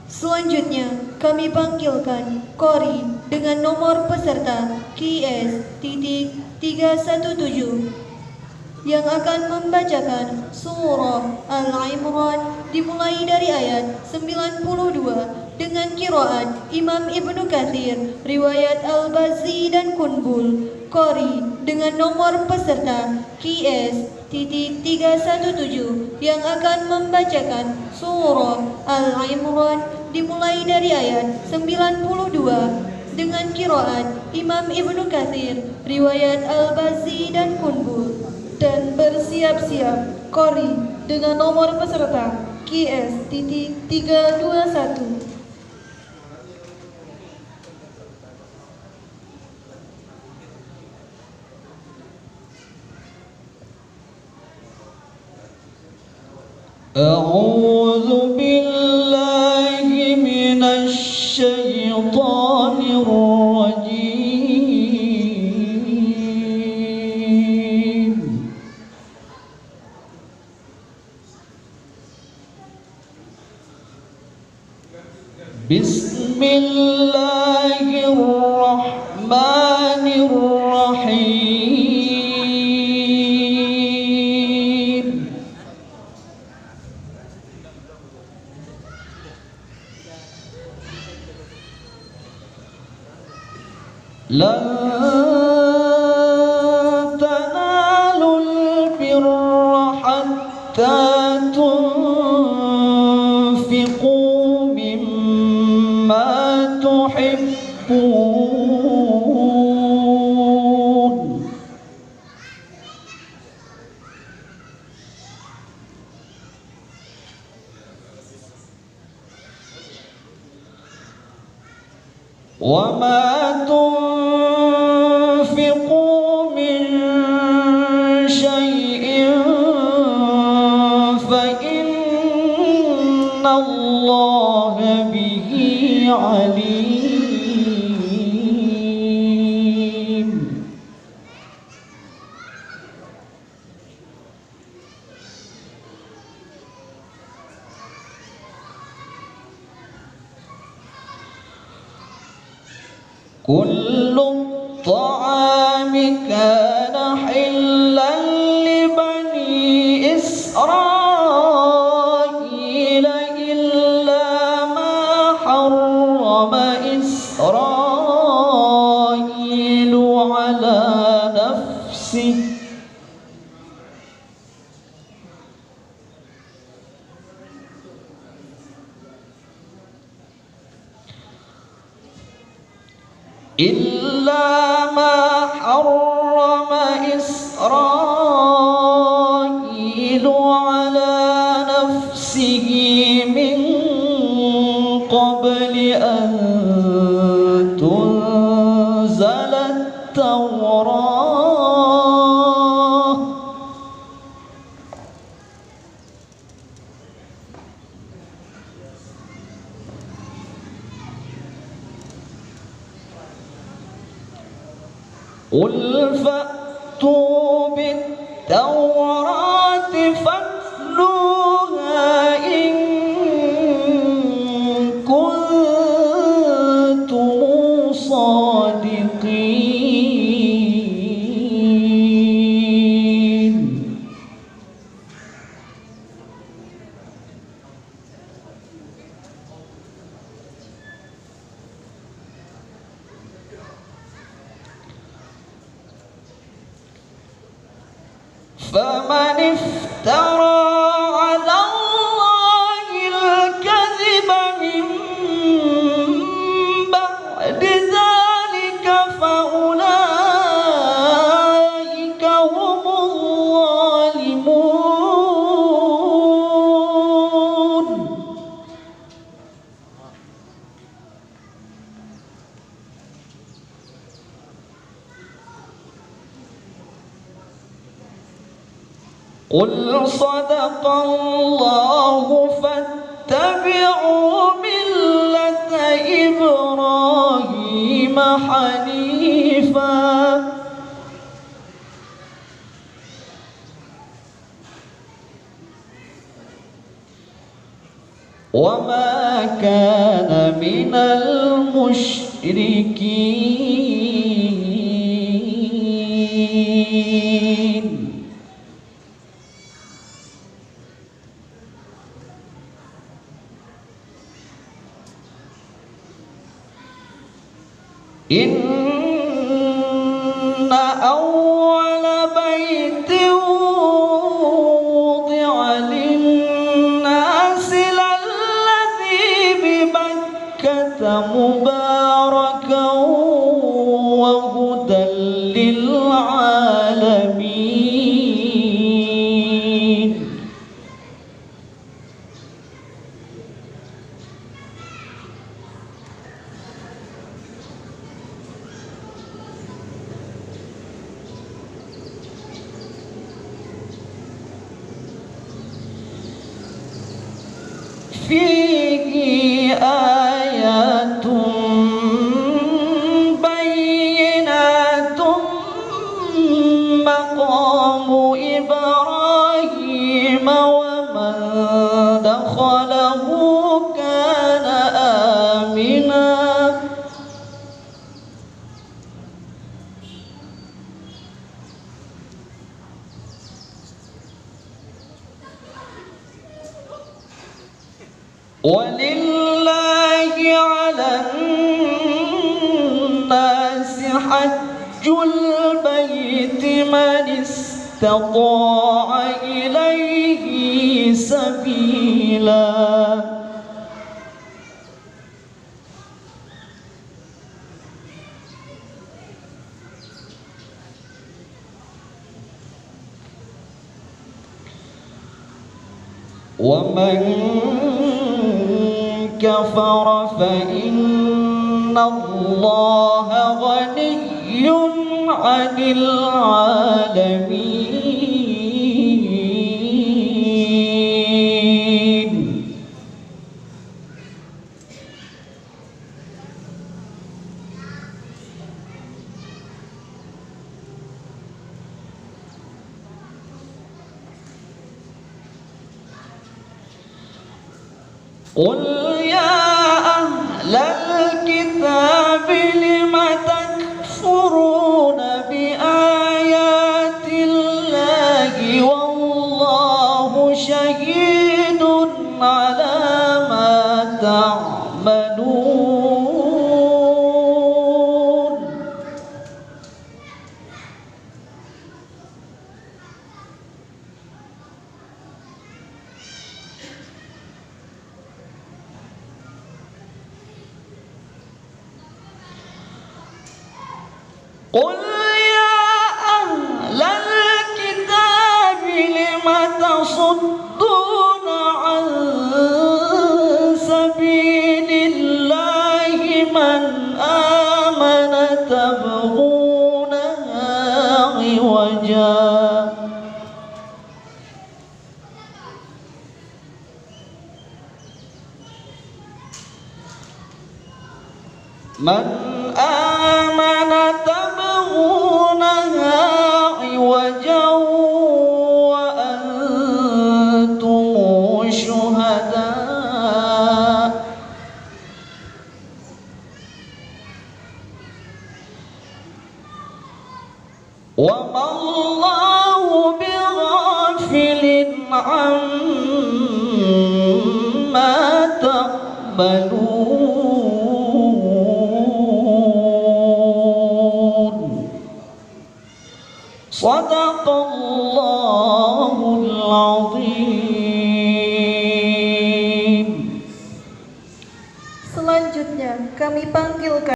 Selanjutnya, kami panggilkan Kori dengan nomor peserta KS.317 yang akan membacakan surah Al-Imran dimulai dari ayat 92 dengan qiraat Imam Ibnu Katsir, riwayat Al-Bazzi dan Kunbul. Kori dengan nomor peserta KS.317 yang akan membacakan surah Al-Imran dimulai dari ayat 92 dengan qiraat Imam Ibnu Katsir, riwayat Al-Bazzi dan Kunbul. Dan bersiap-siap Kori dengan nomor peserta KS.321. A'udzu billahi minasy syaithanir rajim. Bismillahirrahmanirrahim. Lan tanalul birra hatta tunfiqu mimma tuhibbun. Wa ma tunfiqu min syai'in fa inna Allaha bihi alim. Kullu ta'ami kana hillan li bani Israila illa ma harrama Israilu ala nafsihi إلا ما حرم إسرائيل على نفسه من قبل أن تنزل التوراة. قل فأتوا بالتوراة فاتلوها إن كنتم صادقين. فمن افترى على الله الكذب من بعد ذلك فأولئك هم الظالمون. قل صدق الله فاتبعوا ملة إبراهيم حنيفا وما كان من المشركين. إن أول بيت وضع للناس للذي ببكة مباركا وهدى للعالمين. فيه آيات بينات مقام إبراهيم ومن دخله كان آمنا. ولله على الناس حج البيت من استطاع إليه سبيلا. ومن كفر فإن الله غني عن العالمين. قل يا أهل الكتاب لم تكفرون بآيات الله والله شهيد على ما تعملون. قل يا أهل الكتاب لم تصدون عن سبيل الله من آمن تبغونها عوجا. من آمن تبغونها عوجا وأنتم شهداء وما الله بغافل عما تعملون. صدق الله العظيم. Selanjutnya kami panggilkan